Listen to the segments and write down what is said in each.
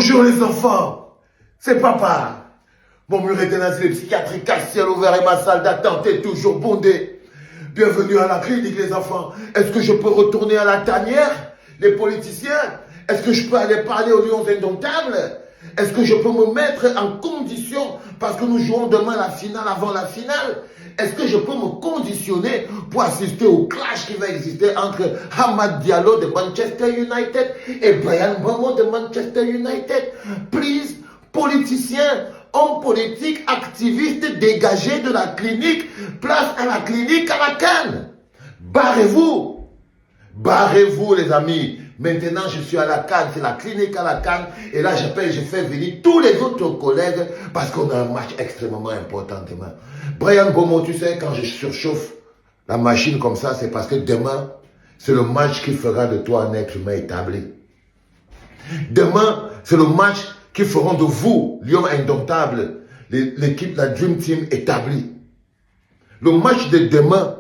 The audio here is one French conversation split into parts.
Bonjour les enfants, c'est papa. Mon mur est un asile psychiatrique à ciel ouvert et ma salle d'attente est toujours bondée. Bienvenue à la clinique les enfants. Est-ce que je peux retourner à la tanière, les politiciens? Est-ce que je peux aller parler aux lions indomptables? Est-ce que je peux me mettre en condition, parce que nous jouons demain la finale avant la finale? Est-ce que je peux me conditionner pour assister au clash qui va exister entre Hamad Diallo de Manchester United et Bryan Mbeumo de Manchester United? Please, politiciens, hommes politiques, activistes, dégagés de la clinique, place à la clinique à la CAN. Barrez-vous. Barrez-vous les amis. Maintenant, je suis à la CAN, c'est la clinique à la CAN. Et là, je fais venir tous les autres collègues parce qu'on a un match extrêmement important demain. Bryan Mbeumo, tu sais, quand je surchauffe la machine comme ça, c'est parce que demain, c'est le match qui fera de toi un être humain établi. Demain, c'est le match qui feront de vous, Lions indomptables, l'équipe, la Dream Team établie. Le match de demain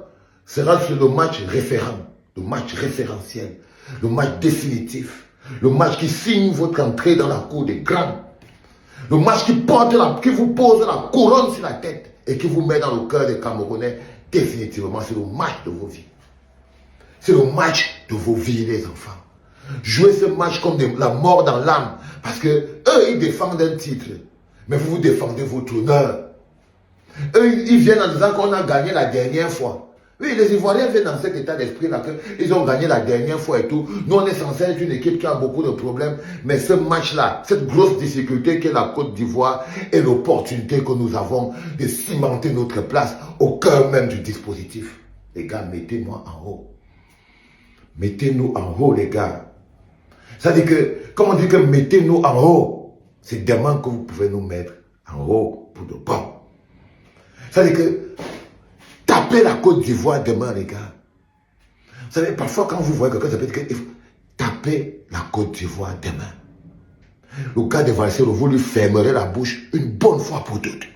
sera le match référent, le match référentiel. Le match définitif, le match qui signe votre entrée dans la cour des grands, le match qui vous pose la couronne sur la tête et qui vous met dans le cœur des Camerounais définitivement. C'est le match de vos vies. C'est le match de vos vies, les enfants. Jouez ce match comme la mort dans l'âme, parce que eux, ils défendent un titre, mais vous défendez votre honneur. Eux, ils viennent en disant qu'on a gagné la dernière fois. Oui, les Ivoiriens viennent dans cet état d'esprit-là, qu'ils ont gagné la dernière fois et tout. Nous, on est censé être une équipe qui a beaucoup de problèmes. Mais ce match-là, cette grosse difficulté qu'est la Côte d'Ivoire est l'opportunité que nous avons de cimenter notre place au cœur même du dispositif. Les gars, mettez-moi en haut. Mettez-nous en haut, les gars. Ça dit que, quand on dit que mettez-nous en haut, c'est demain que vous pouvez nous mettre en haut pour de bon. Ça dit que, tapez la Côte d'Ivoire demain, les gars. Vous savez, parfois, quand vous voyez quelqu'un, ça peut dire qu'il faut taper la Côte d'Ivoire demain. Le gars de Valsero, vous lui fermerez la bouche une bonne fois pour toutes.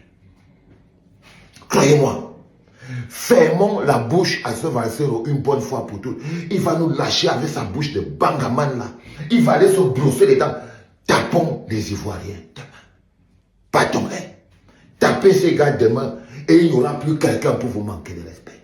Croyez-moi. Fermons la bouche à ce Valsero une bonne fois pour toutes. Il va nous lâcher avec sa bouche de bangaman là. Il va aller se brosser les dents. Tapons les Ivoiriens demain. Battons-les. Tapez ces gars demain. Et il n'y aura plus quelqu'un pour vous manquer de respect.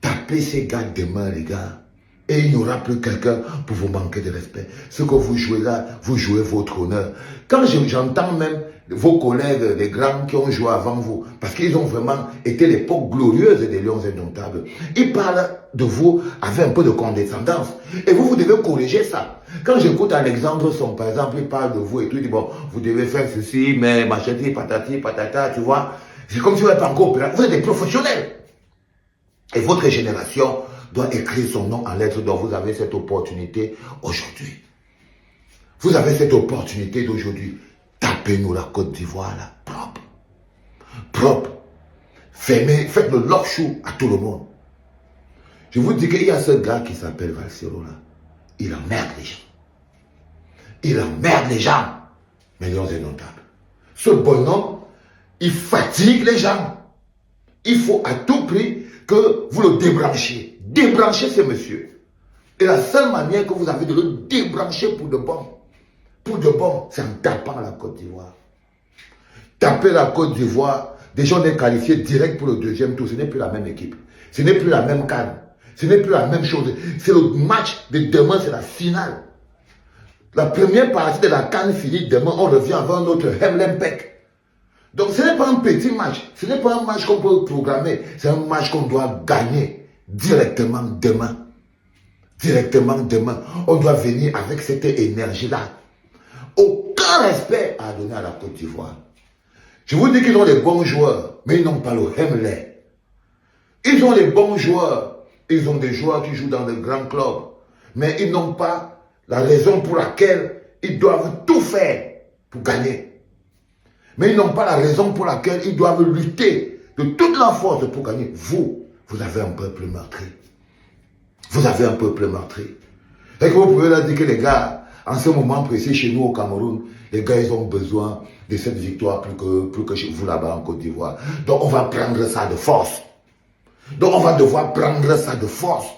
Tapez ces gars demain, les gars. Et il n'y aura plus quelqu'un pour vous manquer de respect. Ce que vous jouez là, vous jouez votre honneur. Quand j'entends même vos collègues, les grands qui ont joué avant vous, parce qu'ils ont vraiment été l'époque glorieuse des Lions indomptables, ils parlent de vous avec un peu de condescendance. Et vous devez corriger ça. Quand j'écoute Alexandre Son, par exemple, il parle de vous et tout, il dit, bon, vous devez faire ceci, mais macheti, patati, patata, tu vois. C'est comme si vous n'êtes pas encore opérateur. Vous êtes des professionnels. Et votre génération doit écrire son nom en lettres d'or. Vous avez cette opportunité aujourd'hui. Vous avez cette opportunité d'aujourd'hui. Tapez-nous la Côte d'Ivoire là. Propre. Propre. Fermez, faites le lock-chou à tout le monde. Je vous dis qu'il y a ce gars qui s'appelle Valsero là. Il emmerde les gens. Il emmerde les gens. Mais Lions indomptables. Ce bonhomme, il fatigue les gens. Il faut à tout prix que vous le débranchiez. Débranchez ce monsieur. Et la seule manière que vous avez de le débrancher pour de bon, c'est en tapant la Côte d'Ivoire. Taper la Côte d'Ivoire, déjà on est qualifié direct pour le deuxième tour. Ce n'est plus la même équipe. Ce n'est plus la même CAN. Ce n'est plus la même chose. C'est le match de demain, c'est la finale. La première partie de la CAN finie demain, on revient avec notre Hemlempec. Donc ce n'est pas un petit match, ce n'est pas un match qu'on peut programmer, c'est un match qu'on doit gagner directement demain. Directement demain. On doit venir avec cette énergie-là. Aucun respect à donner à la Côte d'Ivoire. Je vous dis qu'ils ont des bons joueurs, mais ils n'ont pas le Hemley. Ils ont des bons joueurs, ils ont des joueurs qui jouent dans de grands clubs, mais ils n'ont pas la raison pour laquelle ils doivent tout faire pour gagner. Mais ils n'ont pas la raison pour laquelle ils doivent lutter de toute leur force pour gagner. Vous avez un peuple meurtri. Vous avez un peuple meurtri. Et que vous pouvez leur dire que les gars, en ce moment précis chez nous au Cameroun, les gars, ils ont besoin de cette victoire plus que chez vous là-bas en Côte d'Ivoire. Donc on va prendre ça de force. Donc on va devoir prendre ça de force.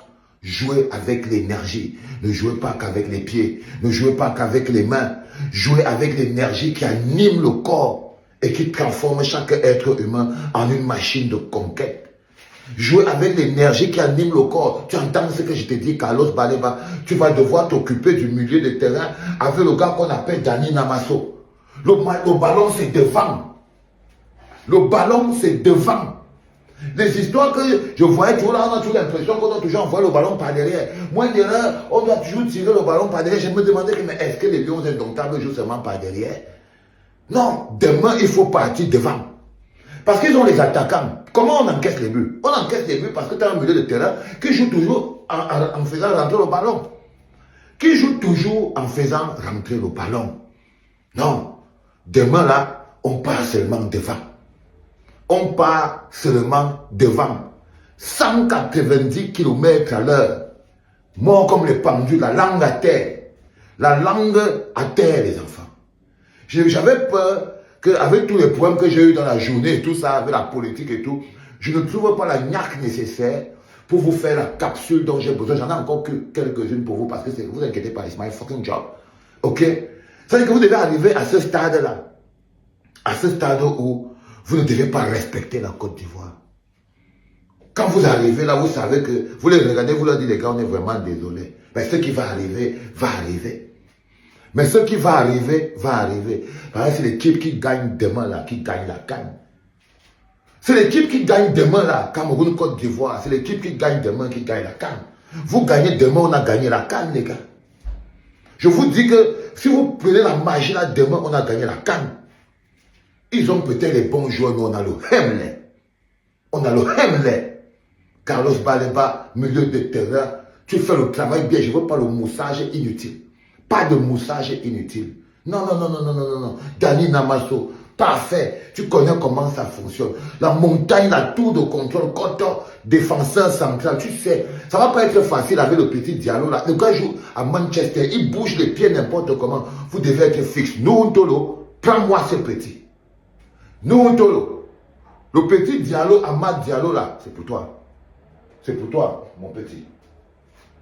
Jouez avec l'énergie. Ne jouez pas qu'avec les pieds. Ne jouez pas qu'avec les mains. Jouez avec l'énergie qui anime le corps et qui transforme chaque être humain en une machine de conquête. Jouer avec l'énergie qui anime le corps. Tu entends ce que je te dis, Carlos Baleba. Tu vas devoir t'occuper du milieu de terrain avec le gars qu'on appelle Dani Namasso. Le ballon, c'est devant. Le ballon, c'est devant. Les histoires que je voyais toujours là, on a toujours l'impression qu'on doit toujours envoyer le ballon par derrière. Moi, derrière, on doit toujours tirer le ballon par derrière. Je me demandais, mais est-ce que les lions indomptables jouent seulement par derrière? Non, demain, il faut partir devant. Parce qu'ils ont les attaquants. Comment on encaisse les buts? On encaisse les buts parce que tu as un milieu de terrain qui joue toujours en faisant rentrer le ballon. Qui joue toujours en faisant rentrer le ballon. Non. Demain, là, on part seulement devant. On part seulement devant. 190 km à l'heure. Mort comme les pendus, la langue à terre. La langue à terre, les enfants. J'avais peur qu'avec tous les problèmes que j'ai eu dans la journée et tout ça, avec la politique et tout, je ne trouve pas la niaque nécessaire pour vous faire la capsule dont j'ai besoin. J'en ai encore que quelques-unes pour vous parce que vous inquiétez pas, it's my fucking job. Ok? C'est-à-dire que vous devez arriver à ce stade-là. À ce stade où vous ne devez pas respecter la Côte d'Ivoire. Quand vous arrivez là, vous savez que vous les regardez, vous leur dites, les gars, on est vraiment désolé. Mais ce qui va arriver, va arriver. Mais ce qui va arriver, va arriver. C'est l'équipe qui gagne demain là, qui gagne la CAN. C'est l'équipe qui gagne demain là, Cameroun, Côte d'Ivoire. C'est l'équipe qui gagne demain, qui gagne la CAN. Vous gagnez demain, on a gagné la CAN, les gars. Je vous dis que si vous prenez la magie là, demain, on a gagné la CAN. Ils ont peut-être les bons joueurs, nous on a le Hemley. On a le Hemley. Carlos Baleba, milieu de terrain. Tu fais le travail bien, je ne veux pas le moussage inutile. Pas de moussage inutile. Non, non, non, non, non, non, non, non. Dani Namasso, parfait. Tu connais comment ça fonctionne. La montagne, la tour de contrôle, coton, défenseur central, tu sais. Ça ne va pas être facile avec le petit Diallo là. Le gars joue à Manchester, il bouge les pieds n'importe comment. Vous devez être fixe. Nous, Tolo, prends-moi ce petit. Nous, Tolo. Le petit Diallo, Amad Diallo là, c'est pour toi. C'est pour toi, mon petit.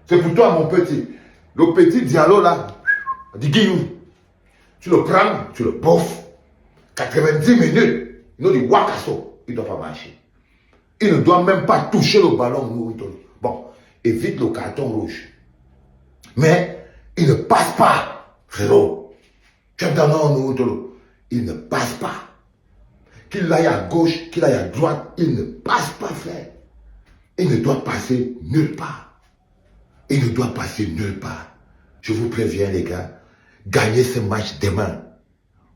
C'est pour toi, mon petit. Le petit Diallo là, dit Guillou, tu le prends, tu le bouffes. 90 minutes, il nous dit Wakasso, il ne doit pas marcher. Il ne doit même pas toucher le ballon. Bon, évite le carton rouge. Mais il ne passe pas, frérot. Tu entends, il ne passe pas. Qu'il aille à gauche, qu'il aille à droite, il ne passe pas, frère. Il ne doit passer nulle part. Il ne doit passer nulle part. Je vous préviens, les gars, gagnez ce match demain.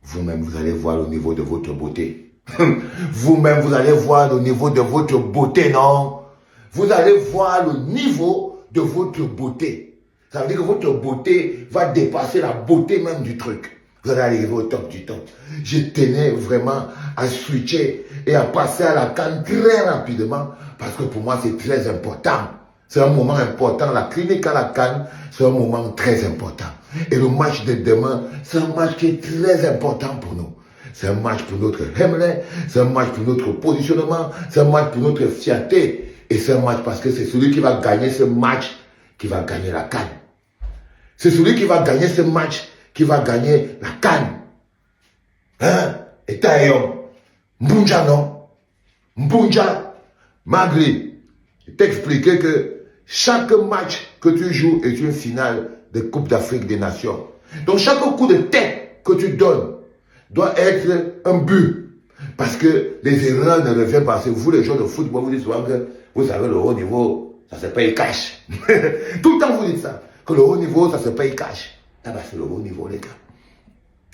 Vous-même, vous allez voir le niveau de votre beauté. Vous-même, vous allez voir le niveau de votre beauté, non? Vous allez voir le niveau de votre beauté. Ça veut dire que votre beauté va dépasser la beauté même du truc. Vous allez arriver au top du top. Je tenais vraiment à switcher et à passer à la CAN très rapidement parce que pour moi, c'est très important. C'est un moment important. La clinique à la CAN, c'est un moment très important. Et le match de demain, c'est un match qui est très important pour nous. C'est un match pour notre Hemley, c'est un match pour notre positionnement, c'est un match pour notre fierté. Et c'est un match parce que c'est celui qui va gagner ce match qui va gagner la CAN. C'est celui qui va gagner ce match qui va gagner la CAN. Hein? Et Taïon, Mbunja non? Mbunja, Magri, je t'expliquais que chaque match que tu joues est une finale de Coupe d'Afrique des Nations. Donc chaque coup de tête que tu donnes doit être un but. Parce que les erreurs ne reviennent pas. C'est vous les joueurs de football, vous dites souvent que vous savez le haut niveau, ça se paye cash. Tout le temps vous dites ça. Que le haut niveau, ça se paye cash. Ah bah c'est le haut niveau les gars.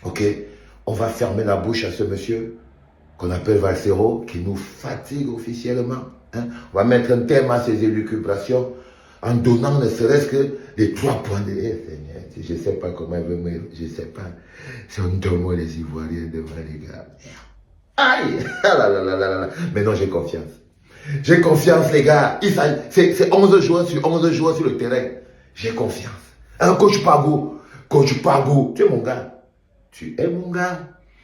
Ok, on va fermer la bouche à ce monsieur qu'on appelle Valsero, qui nous fatigue officiellement. Hein? On va mettre un terme à ses élucubrations en donnant ne serait-ce que les 3 points de Seigneur. Je ne sais pas comment il veut me... Je ne sais pas. Si on donne moi les Ivoiriens devant les gars. Aïe! Ah là là là là là. Mais non, j'ai confiance. J'ai confiance, les gars. C'est 11 joueurs sur 11 joueurs sur le terrain. J'ai confiance. Un coach Pagou. Coach Pagou. Tu es mon gars. Tu es mon gars.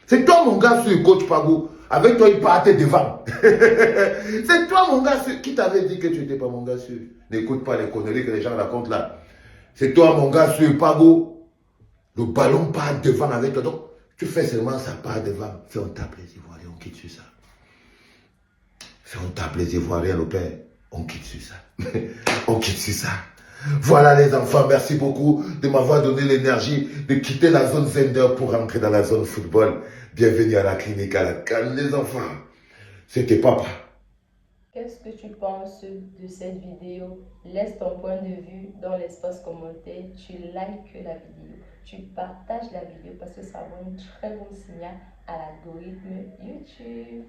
C'est toi mon gars sur le coach Pagou. Avec toi, il partait devant. C'est toi mon gars sur... Qui t'avait dit que tu n'étais pas mon gars sur... N'écoute pas les conneries que les gens racontent là. C'est toi mon gars sur Pagou. Le ballon part devant avec toi. Donc, tu fais seulement ça part devant. Fais, on tape les Ivoiriens, on quitte sur ça. Fais, on tape les Ivoiriens, le père. On quitte sur ça. On quitte sur ça. Voilà les enfants, merci beaucoup de m'avoir donné l'énergie de quitter la zone Zender pour rentrer dans la zone football. Bienvenue à la clinique à la canne les enfants. C'était papa. Qu'est-ce que tu penses de cette vidéo? Laisse ton point de vue dans l'espace commentaire. Tu likes la vidéo. Tu partages la vidéo parce que ça envoie un très bon signal à l'algorithme YouTube.